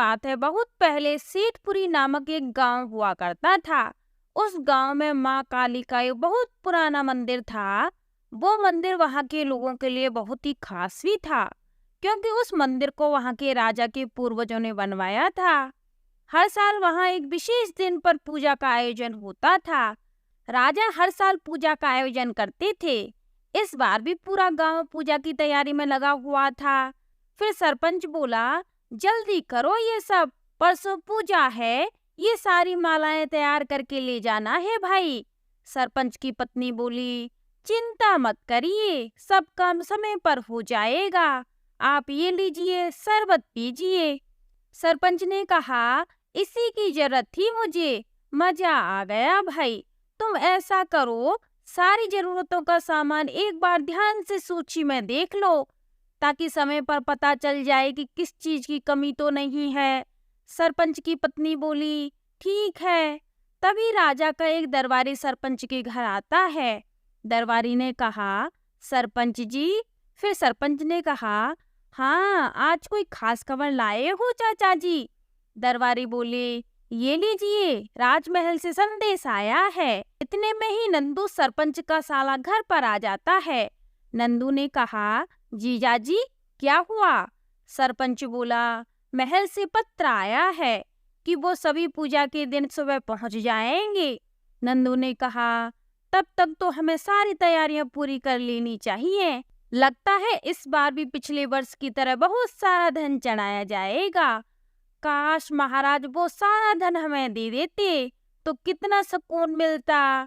बात है, बहुत पहले सेठपुरी नामक एक गांव हुआ करता था। उस गांव में माँ काली का एक बहुत पुराना मंदिर था। वो मंदिर वहां के लोगों के लिए बहुत ही खास भी था, क्योंकि उस मंदिर को वहां के राजा के पूर्वजों ने बनवाया था। हर साल वहां एक विशेष दिन पर पूजा का आयोजन होता था। राजा हर साल पूजा का आयोजन करते थे। इस बार भी पूरा गांव पूजा की तैयारी में लगा हुआ था। फिर सरपंच बोला, जल्दी करो ये सब, परसों पूजा है, ये सारी मालाएं तैयार करके ले जाना है भाई। सरपंच की पत्नी बोली, चिंता मत करिए, सब काम समय पर हो जाएगा। आप ये लीजिए, शरबत पीजिए। सरपंच ने कहा, इसी की जरूरत थी मुझे, मजा आ गया भाई। तुम ऐसा करो, सारी जरूरतों का सामान एक बार ध्यान से सूची में देख लो, ताकि समय पर पता चल जाए कि किस चीज की कमी तो नहीं है। सरपंच की पत्नी बोली, ठीक है। तभी राजा का एक दरबारी सरपंच के घर आता है। दरबारी ने कहा, सरपंच जी। फिर सरपंच ने कहा, हाँ, आज कोई खास खबर लाए हो चाचा जी? दरबारी बोले, ये लीजिए, राजमहल से संदेश आया है। इतने में ही नंदू सरपंच का साला घर पर आ जाता है। नंदू ने कहा, जीजाजी क्या हुआ? सरपंच बोला, महल से पत्र आया है कि वो सभी पूजा के दिन सुबह पहुंच जाएंगे। नंदू ने कहा, तब तक तो हमें सारी तैयारियां पूरी कर लेनी चाहिए। लगता है इस बार भी पिछले वर्ष की तरह बहुत सारा धन चढ़ाया जाएगा। काश महाराज वो सारा धन हमें दे देते तो कितना सुकून मिलता।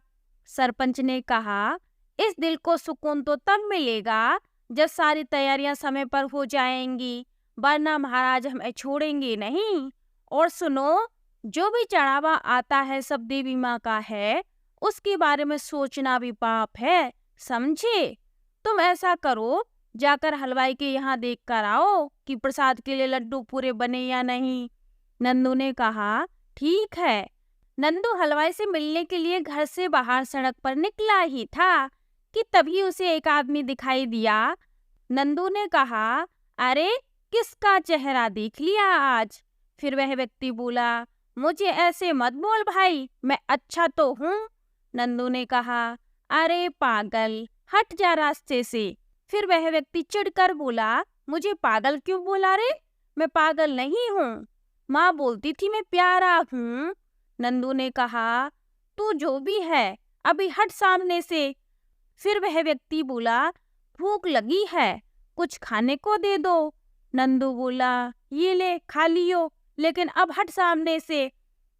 सरपंच ने कहा, इस दिल को सुकून तो तब मिलेगा जब सारी तैयारियां समय पर हो जाएंगी, वरना महाराज हमें छोड़ेंगे नहीं। और सुनो, जो भी चढ़ावा आता है सब देवी माँ का है, उसके बारे में सोचना भी पाप है, समझे? तुम ऐसा करो, जाकर हलवाई के यहाँ देख कर आओ कि प्रसाद के लिए लड्डू पूरे बने या नहीं। नंदू ने कहा, ठीक है। नंदू हलवाई से मिलने के लिए घर से बाहर सड़क पर निकला ही था कि तभी उसे एक आदमी दिखाई दिया। नंदू ने कहा, अरे किसका चेहरा देख लिया आज? फिर वह व्यक्ति बोला, मुझे ऐसे मत बोल भाई, मैं अच्छा तो हूँ। नंदू ने कहा, अरे पागल, हट जा रास्ते से। फिर वह व्यक्ति चिढ़कर बोला, मुझे पागल क्यों बोला रे? मैं पागल नहीं हूँ, माँ बोलती थी मैं प्यारा हूँ। नंदू ने कहा, तू जो भी है, अभी हट सामने से। फिर वह व्यक्ति बोला, भूख लगी है, कुछ खाने को दे दो। नंदू बोला, ये ले खा लियो, लेकिन अब हट सामने से।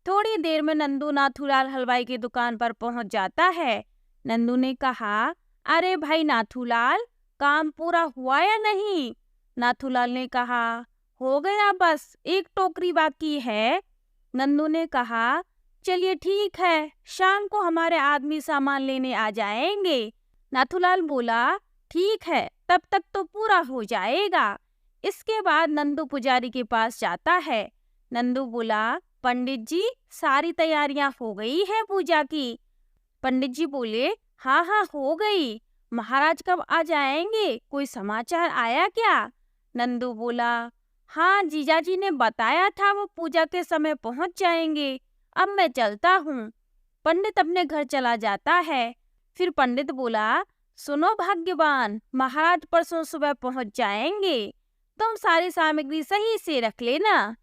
थोड़ी देर में नंदू नाथूलाल हलवाई की दुकान पर पहुंच जाता है। नंदू ने कहा, अरे भाई नाथूलाल, काम पूरा हुआ या नहीं? नाथूलाल ने कहा, हो गया, बस एक टोकरी बाकी है। नंदू ने कहा, चलिए ठीक है, शाम को हमारे आदमी सामान लेने आ जाएंगे। नाथूलाल बोला, ठीक है, तब तक तो पूरा हो जाएगा। इसके बाद नंदू पुजारी के पास जाता है। नंदू बोला, पंडित जी, सारी तैयारियां हो गई है पूजा की? पंडित जी बोले, हाँ हाँ हो गई। महाराज कब आ जाएंगे, कोई समाचार आया क्या? नंदू बोला, हाँ, जीजाजी ने बताया था वो पूजा के समय पहुंच जाएंगे। अब मैं चलता हूँ। पंडित अपने घर चला जाता है। फिर पंडित बोला, सुनो भाग्यवान, महाराज परसों सुबह पहुंच जाएंगे, तुम सारी सामग्री सही से रख लेना।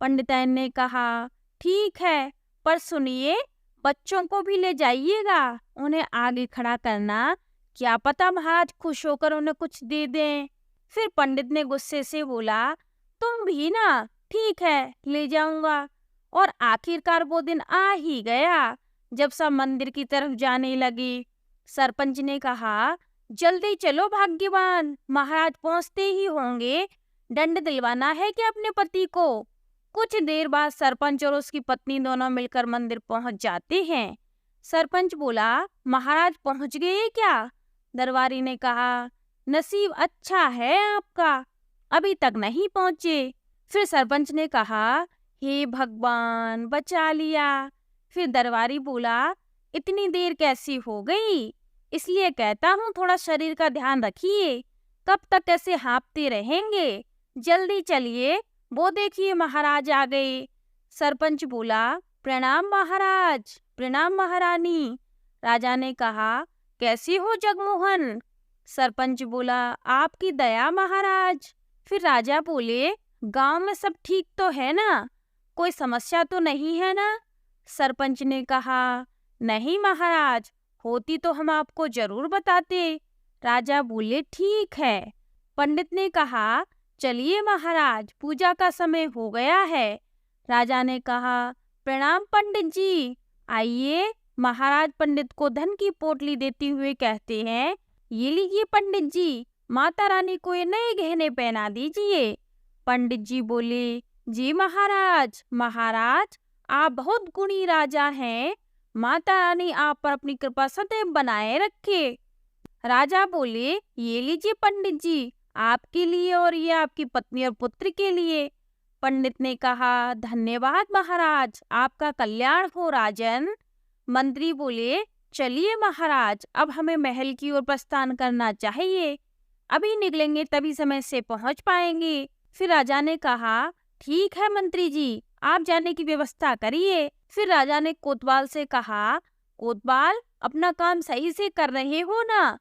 पंडिताइन ने कहा, ठीक है, पर सुनिए, बच्चों को भी ले जाइएगा, उन्हें आगे खड़ा करना, क्या पता महाराज खुश होकर उन्हें कुछ दे दें। फिर पंडित ने गुस्से से बोला, तुम भी ना? ठीक है, ले जाऊंगा। और आखिरकार वो दिन आ ही गया जब सब मंदिर की तरफ जाने लगे। सरपंच ने कहा, जल्दी चलो भाग्यवान, महाराज पहुंचते ही होंगे, दंड दिलवाना है कि अपने पति को। कुछ देर बाद सरपंच और उसकी पत्नी दोनों मिलकर मंदिर पहुंच जाते हैं। सरपंच बोला, महाराज पहुंच गए क्या? दरबारी ने कहा, नसीब अच्छा है आपका, अभी तक नहीं पहुंचे। फिर सरपंच ने कहा, हे भगवान, बचा लिया। फिर दरबारी बोला, इतनी देर कैसी हो गई? इसलिए कहता हूँ थोड़ा शरीर का ध्यान रखिए, कब तक ऐसे हाँफते रहेंगे? जल्दी चलिए, वो देखिए महाराज आ गए। सरपंच बोला, प्रणाम महाराज, प्रणाम महारानी। राजा ने कहा, कैसी हो जगमोहन? सरपंच बोला, आपकी दया महाराज। फिर राजा बोले, गांव में सब ठीक तो है ना? कोई समस्या तो नहीं है ना? सरपंच ने कहा, नहीं महाराज, होती तो हम आपको जरूर बताते। राजा बोले, ठीक है। पंडित ने कहा, चलिए महाराज, पूजा का समय हो गया है। राजा ने कहा, प्रणाम पंडित जी, आइए। महाराज पंडित को धन की पोटली देते हुए कहते हैं, ये लीजिए पंडित जी, माता रानी को ये नए गहने पहना दीजिए। पंडित जी बोले, जी महाराज, महाराज आप बहुत गुणी राजा हैं, माता रानी आप पर अपनी कृपा सदैव बनाए रखे। राजा बोले, ये लीजिए पंडित जी, आपके लिए और ये आपकी पत्नी और पुत्र के लिए। पंडित ने कहा, धन्यवाद महाराज, आपका कल्याण हो राजन। मंत्री बोले, चलिए महाराज, अब हमें महल की ओर प्रस्थान करना चाहिए। अभी निकलेंगे तभी समय से पहुंच पाएंगे। फिर राजा ने कहा, ठीक है मंत्री जी, आप जाने की व्यवस्था करिए। फिर राजा ने कोतवाल से कहा, कोतवाल अपना काम सही से कर रहे हो ना?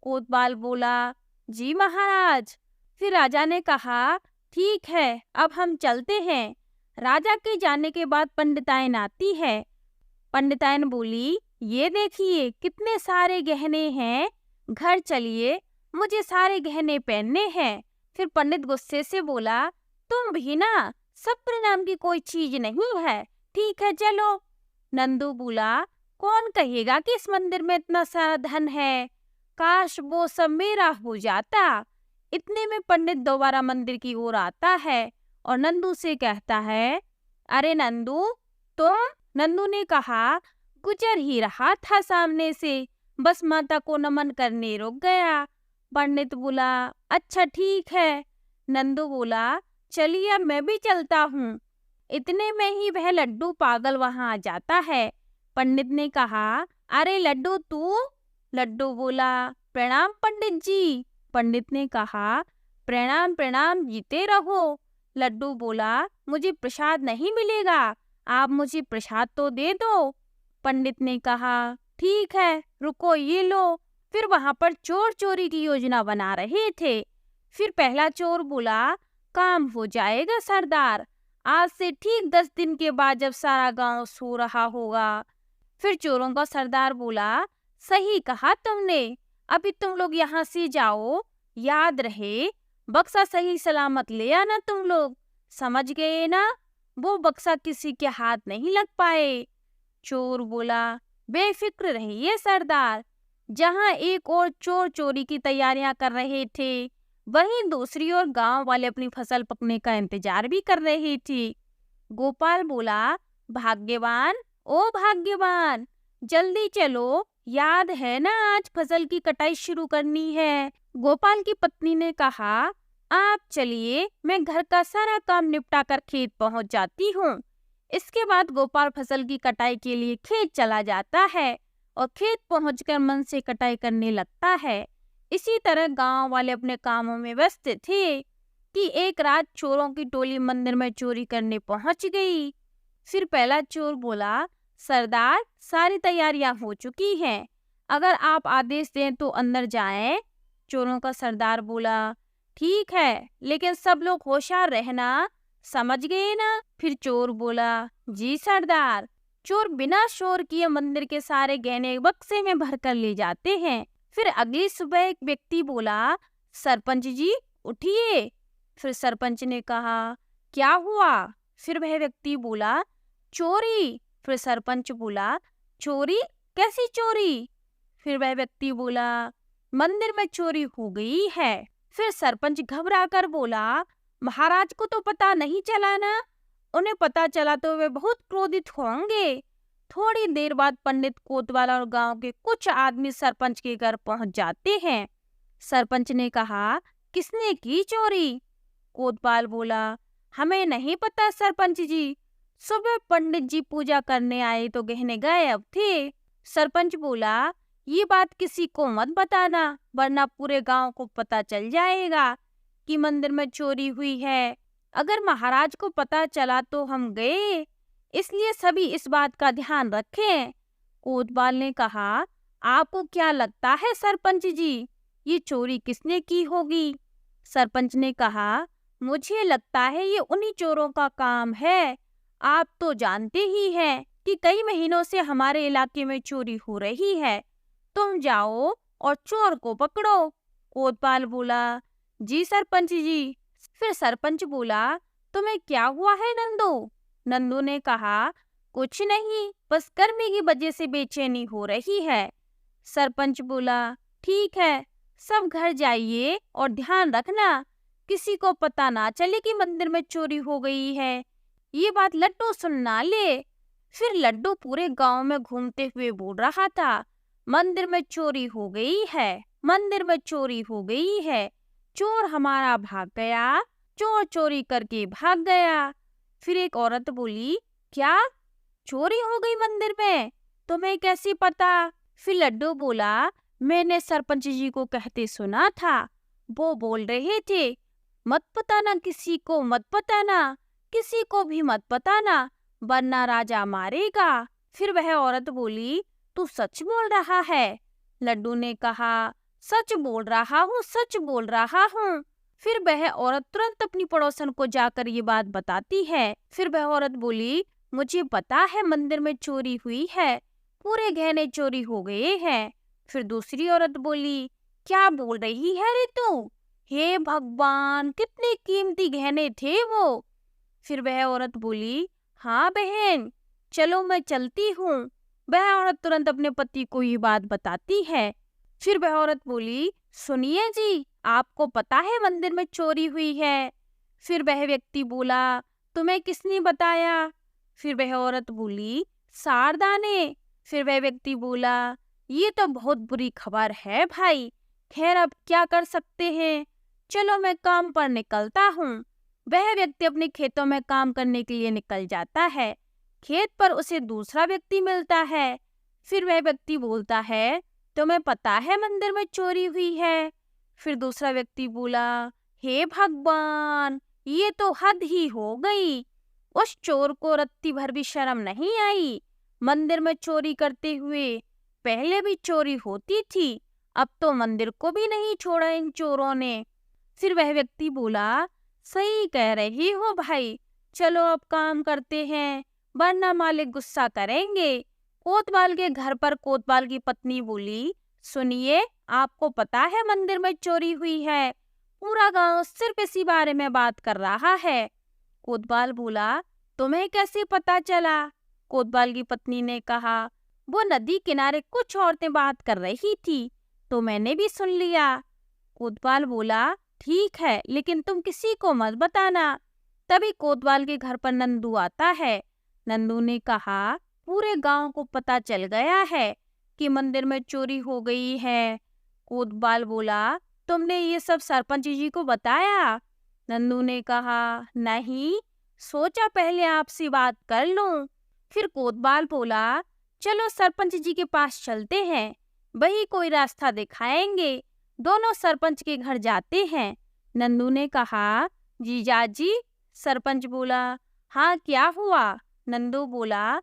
कोतवाल बोला, जी महाराज। फिर राजा ने कहा, ठीक है, अब हम चलते हैं। राजा के जाने के बाद पंडिताइन आती है। पंडिताइन बोली, ये देखिए कितने सारे गहने हैं, घर चलिए, मुझे सारे गहने पहनने हैं। फिर पंडित गुस्से से बोला, तुम भी ना, सब नाम की कोई चीज नहीं है, ठीक है चलो। नंदू बोला, कौन कहेगा कि इस मंदिर में इतना सारा धन है, काश वो सब मेरा हो जाता। इतने में पंडित दोबारा मंदिर की ओर आता है और नंदू से कहता है, अरे नंदू, तुम? नंदू ने कहा, गुजर ही रहा था सामने से, बस माता को नमन करने रुक गया। पंडित बोला, अच्छा ठीक है। नंदू बोला, चलिए अब मैं भी चलता हूँ। इतने में ही वह लड्डू पागल वहां आ जाता है। पंडित ने कहा, अरे लड्डू तू? लड्डू बोला, प्रणाम पंडित जी। पंडित ने कहा, प्रणाम प्रणाम, जीते रहो। लड्डू बोला, मुझे प्रसाद नहीं मिलेगा, आप मुझे प्रसाद तो दे दो। पंडित ने कहा, ठीक है, रुको ये लो। फिर वहां पर चोर चोरी की योजना बना रहे थे। फिर पहला चोर बोला, काम हो जाएगा सरदार, आज से ठीक 10 दिन के बाद जब सारा गांव सो रहा होगा। फिर चोरों का सरदार बोला, सही कहा तुमने, अभी तुम लोग यहाँ से जाओ, याद रहे बक्सा सही सलामत ले आना तुम लोग, समझ गए ना? वो बक्सा किसी के हाथ नहीं लग पाए। चोर बोला, बेफिक्र रहिए सरदार। जहाँ एक और चोर चोरी की तैयारियां कर रहे थे, वहीं दूसरी ओर गांव वाले अपनी फसल पकने का इंतजार भी कर रहे थे। गोपाल बोला, भाग्यवान, ओ भाग्यवान, जल्दी चलो, याद है ना आज फसल की कटाई शुरू करनी है। गोपाल की पत्नी ने कहा, आप चलिए, मैं घर का सारा काम निपटा कर खेत पहुंच जाती हूँ। इसके बाद गोपाल फसल की कटाई के लिए खेत चला जाता है और खेत पहुंचकर मन से कटाई करने लगता है। इसी तरह गांव वाले अपने कामों में व्यस्त थे कि एक रात चोरों की टोली मंदिर में चोरी करने पहुंच गई। फिर पहला चोर बोला, सरदार, सारी तैयारियां हो चुकी हैं, अगर आप आदेश दें तो अंदर जाएं। चोरों का सरदार बोला, ठीक है, लेकिन सब लोग होशियार रहना, समझ गए ना? फिर चोर बोला, जी सरदार। चोर बिना शोर किए मंदिर के सारे गहने बक्से में भर कर ले जाते हैं। फिर अगली सुबह एक व्यक्ति बोला, सरपंच जी उठिए। फिर सरपंच ने कहा, क्या हुआ? फिर वह व्यक्ति बोला, चोरी। फिर सरपंच बोला, चोरी? कैसी चोरी? फिर वह व्यक्ति बोला, मंदिर में चोरी हो गई है। फिर सरपंच घबरा कर बोला, महाराज को तो पता नहीं चला ना? उन्हें पता चला तो वे बहुत क्रोधित होंगे। थोड़ी देर बाद पंडित कोतवाल और गांव के कुछ आदमी सरपंच के घर पहुंच जाते हैं। सरपंच ने कहा, किसने की चोरी? कोतवाल बोला, हमें नहीं पता सरपंच जी, सुबह पंडित जी पूजा करने आए तो गहने गायब थे। सरपंच बोला, ये बात किसी को मत बताना, वरना पूरे गांव को पता चल जाएगा कि मंदिर में चोरी हुई है। अगर महाराज को पता चला तो हम गए, इसलिए सभी इस बात का ध्यान रखें। कोतवाल ने कहा, आपको क्या लगता है सरपंच जी, ये चोरी किसने की होगी? सरपंच ने कहा, मुझे लगता है ये उन्हीं चोरों का काम है। आप तो जानते ही हैं कि कई महीनों से हमारे इलाके में चोरी हो रही है। तुम जाओ और चोर को पकड़ो। कोतवाल बोला, जी सरपंच जी। फिर सरपंच बोला, तुम्हें क्या हुआ है नंदू? नंदू ने कहा, कुछ नहीं, बस गर्मी की वजह से बेचैनी हो रही है। सरपंच बोला, ठीक है, सब घर जाइए और ध्यान रखना किसी को पता ना चले कि मंदिर में चोरी हो गई है। ये बात लड्डू सुन ना ले। फिर लड्डू पूरे गांव में घूमते हुए बोल रहा था, मंदिर में चोरी हो गई है, मंदिर में चोरी हो गई है, चोर हमारा भाग गया, चोर चोरी करके भाग गया। फिर एक औरत बोली, क्या चोरी हो गई मंदिर में? तुम्हें कैसे पता? फिर लड्डू बोला, मैंने सरपंच जी को कहते सुना था। वो बोल रहे थे, मत बताना किसी को, मत बताना, किसी को भी मत बताना, वरना राजा मारेगा। फिर वह औरत बोली, तू सच बोल रहा है? लड्डू ने कहा, सच बोल रहा हूँ, सच बोल रहा हूँ। फिर वह औरत तुरंत अपनी पड़ोसन को जाकर ये बात बताती है। फिर वह औरत बोली, मुझे पता है मंदिर में चोरी हुई है, पूरे गहने चोरी हो गए हैं। फिर दूसरी औरत बोली, क्या बोल रही है रे तू? हे भगवान, कितने कीमती गहने थे वो। फिर वह औरत बोली, हाँ बहन, चलो मैं चलती हूँ। वह औरत तुरंत अपने पति को ये बात बताती है। फिर वह औरत बोली, सुनिए जी, आपको पता है मंदिर में चोरी हुई है? फिर वह व्यक्ति बोला, तुम्हें किसने बताया? फिर वह औरत बोली, शारदा ने। फिर वह व्यक्ति बोला, ये तो बहुत बुरी खबर है भाई, खैर अब क्या कर सकते हैं, चलो मैं काम पर निकलता हूँ। वह व्यक्ति अपने खेतों में काम करने के लिए निकल जाता है। खेत पर उसे दूसरा व्यक्ति मिलता है। फिर वह व्यक्ति बोलता है, तुम्हें पता है मंदिर में चोरी हुई है? फिर दूसरा व्यक्ति बोला, हे भगवान, ये तो हद ही हो गई। उस चोर को रत्ती भर भी शर्म नहीं आई। मंदिर में चोरी करते हुए पहले भी चोरी होती थी, अब तो मंदिर को भी नहीं छोड़ा इन चोरों ने। फिर वह व्यक्ति बोला, सही कह रही हो भाई, चलो अब काम करते हैं, वरना मालिक गुस्सा करेंगे। कोतवाल के घर पर कोतवाल की पत्नी बोली, सुनिए, आपको पता है मंदिर में चोरी हुई है, पूरा गांव सिर्फ इसी बारे में बात कर रहा है। कोतवाल बोला, तुम्हें कैसे पता चला? कोतवाल की पत्नी ने कहा, वो नदी किनारे कुछ औरतें बात कर रही थी, तो मैंने भी सुन लिया। कोतवाल बोला, ठीक है, लेकिन तुम किसी को मत बताना। तभी कोतवाल के घर पर नंदू आता है। नंदू ने कहा, पूरे गांव को पता चल गया है कि मंदिर में चोरी हो गई है। कोतवाल बोला, तुमने ये सब सरपंच जी को बताया? नंदू ने कहा, नहीं, सोचा पहले आपसे बात कर लूं। फिर कोतवाल बोला, चलो सरपंच जी के पास चलते हैं, वही कोई रास्ता दिखाएंगे। दोनों सरपंच के घर जाते हैं। नंदू ने कहा, जीजाजी। सरपंच बोला, हाँ क्या हुआ? नंदू बोला,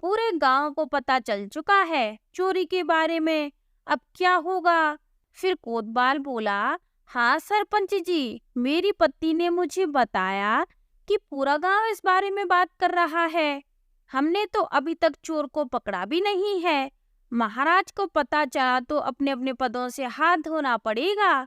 पूरे गांव को पता चल चुका है चोरी के बारे में, अब क्या होगा? फिर कोतवाल बोला, हाँ सरपंच जी, मेरी पत्नी ने मुझे बताया कि पूरा गांव इस बारे में बात कर रहा है। हमने तो अभी तक चोर को पकड़ा भी नहीं है। महाराज को पता चला तो अपने अपने पदों से हाथ धोना पड़ेगा।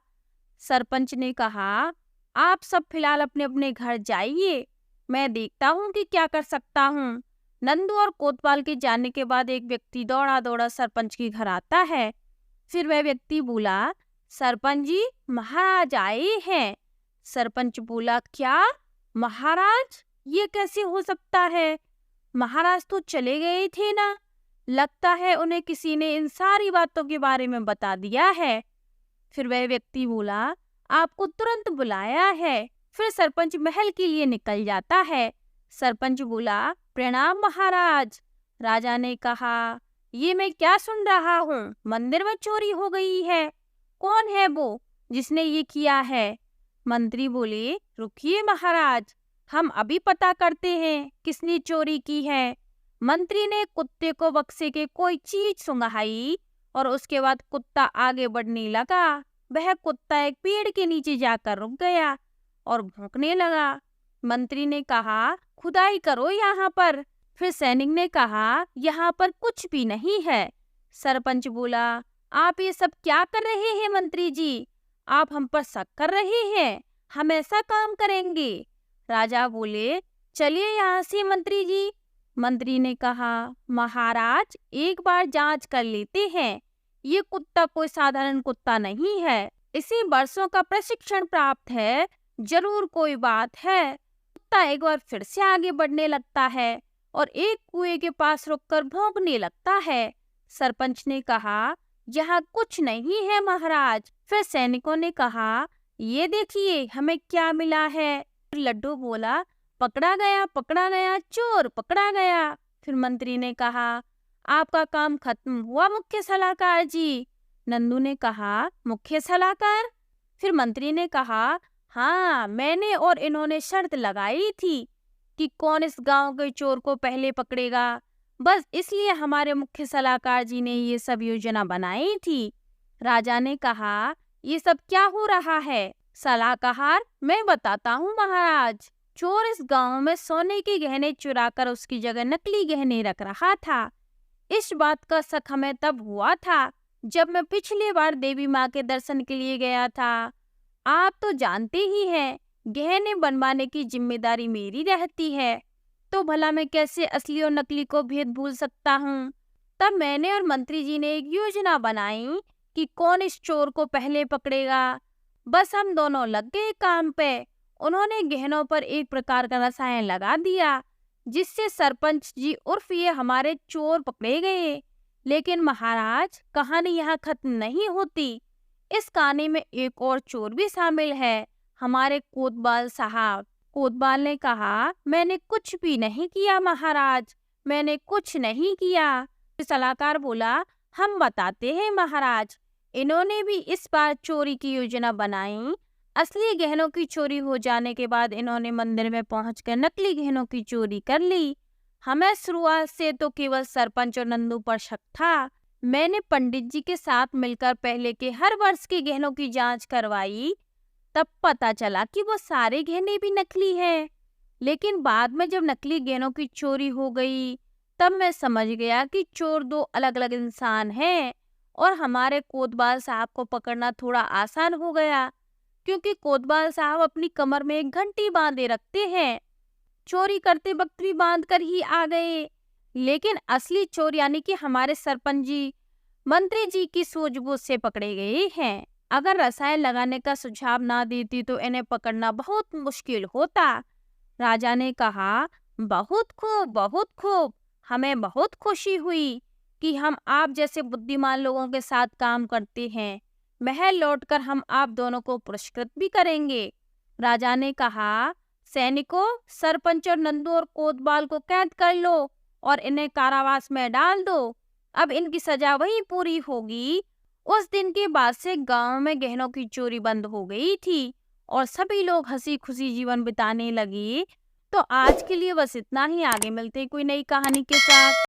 सरपंच ने कहा, आप सब फिलहाल अपने अपने घर जाइए, मैं देखता हूँ कि क्या कर सकता हूँ। नंदू और कोतवाल के जाने के बाद एक व्यक्ति दौड़ा दौड़ा सरपंच के घर आता है। फिर वह व्यक्ति बोला, सरपंच जी, महाराज आए हैं। सरपंच बोला, क्या महाराज? ये कैसे हो सकता है? महाराज तो चले गए थे ना, लगता है उन्हें किसी ने इन सारी बातों के बारे में बता दिया है। फिर वह व्यक्ति बोला, आपको तुरंत बुलाया है। फिर सरपंच महल के लिए निकल जाता है। सरपंच बोला, प्रणाम महाराज। राजा ने कहा, ये मैं क्या सुन रहा हूँ, मंदिर में चोरी हो गई है, कौन है वो जिसने ये किया है? मंत्री बोले, रुकिए महाराज, हम अभी पता करते हैं किसने चोरी की है। मंत्री ने कुत्ते को बक्से के कोई चीज सुंघाई और उसके बाद कुत्ता आगे बढ़ने लगा। वह कुत्ता एक पेड़ के नीचे जाकर रुक गया और भौंकने लगा। मंत्री ने कहा, खुदाई करो यहाँ पर। फिर सैनिक ने कहा, यहाँ पर कुछ भी नहीं है। सरपंच बोला, आप ये सब क्या कर रहे हैं मंत्री जी? आप हम पर शक कर रहे हैं? हम ऐसा काम करेंगे? राजा बोले, चलिए यहाँ से मंत्री जी। मंत्री ने कहा, महाराज एक बार जांच कर लेते हैं। ये कुत्ता कोई साधारण कुत्ता नहीं है, इसे वर्षों का प्रशिक्षण प्राप्त है। जरूर कोई बात है। कुत्ता एक बार फिर से आगे बढ़ने लगता है और एक कुएं के पास रुककर भौंकने लगता है। सरपंच ने कहा, यहाँ कुछ नहीं है महाराज। फिर सैनिकों ने कहा, ये देखिए हमें क्या मिला है। लड्डू बोला, पकड़ा गया चोर पकड़ा गया। फिर मंत्री ने कहा, आपका काम खत्म हुआ मुख्य सलाहकार जी। नंदू ने कहा, मुख्य सलाहकार? फिर मंत्री ने कहा, हाँ, मैंने और इन्होंने शर्त लगाई थी कि कौन इस गांव के चोर को पहले पकड़ेगा। बस इसलिए हमारे मुख्य सलाहकार जी ने ये सब योजना बनाई थी। राजा ने कहा, ये सब क्या हो रहा है? सलाहकार, मैं बताता हूँ महाराज। चोर इस गांव में सोने के गहने चुराकर उसकी जगह नकली गहने रख रहा था। इस बात का शक हमें तब हुआ था जब मैं पिछली बार देवी माँ के दर्शन के लिए गया था। आप तो जानते ही हैं, गहने बनवाने की जिम्मेदारी मेरी रहती है, तो भला मैं कैसे असली और नकली को भेद भूल सकता हूँ। तब मैंने और मंत्री जी ने एक योजना बनाई कि कौन इस चोर को पहले पकड़ेगा। बस हम दोनों लग गए काम पे। उन्होंने गहनों पर एक प्रकार का रसायन लगा दिया जिससे सरपंच जी उर्फ ये हमारे चोर पकड़े गए। लेकिन महाराज, कहानी यहाँ खत्म नहीं होती। इस कहानी में एक और चोर भी शामिल है, हमारे कोतवाल साहब। कोतवाल ने कहा, मैंने कुछ भी नहीं किया महाराज, मैंने कुछ नहीं किया। सलाहकार बोला, हम बताते हैं महाराज। इन्होंने भी इस बार चोरी की योजना बनाई। असली गहनों की चोरी हो जाने के बाद इन्होंने मंदिर में पहुंचकर नकली गहनों की चोरी कर ली। हमें शुरुआत से तो केवल सरपंच और नंदू पर शक था। मैंने पंडित जी के साथ मिलकर पहले के हर वर्ष के गहनों की जांच करवाई। तब पता चला कि वो सारे गहने भी नकली हैं। लेकिन बाद में जब नकली गहनों की चोरी हो गई, तब मैं समझ गया कि चोर दो अलग अलग इंसान हैं और हमारे कोतवाल साहब को पकड़ना थोड़ा आसान हो गया, क्योंकि कोतवाल साहब अपनी कमर में एक घंटी बांधे रखते हैं। चोरी करते वक्त भी बांध कर ही आ गए। लेकिन असली चोर यानी कि हमारे सरपंच जी मंत्री जी की सूझबूझ से पकड़े गए हैं। अगर रसायन लगाने का सुझाव ना देती तो इन्हें पकड़ना बहुत मुश्किल होता। राजा ने कहा, बहुत खूब, बहुत खूब। हमें बहुत खुशी हुई कि हम आप जैसे बुद्धिमान लोगों के साथ काम करते हैं। महल लौटकर हम आप दोनों को पुरस्कृत भी करेंगे। राजा ने कहा, सैनिकों, सरपंच और नंदू और कोतवाल को कैद कर लो और इन्हें कारावास में डाल दो। अब इनकी सजा वही पूरी होगी। उस दिन के बाद से गांव में गहनों की चोरी बंद हो गई थी और सभी लोग हंसी खुशी जीवन बिताने लगे। तो आज के लिए बस इतना ही। आगे मिलते हैं कोई नई कहानी के साथ।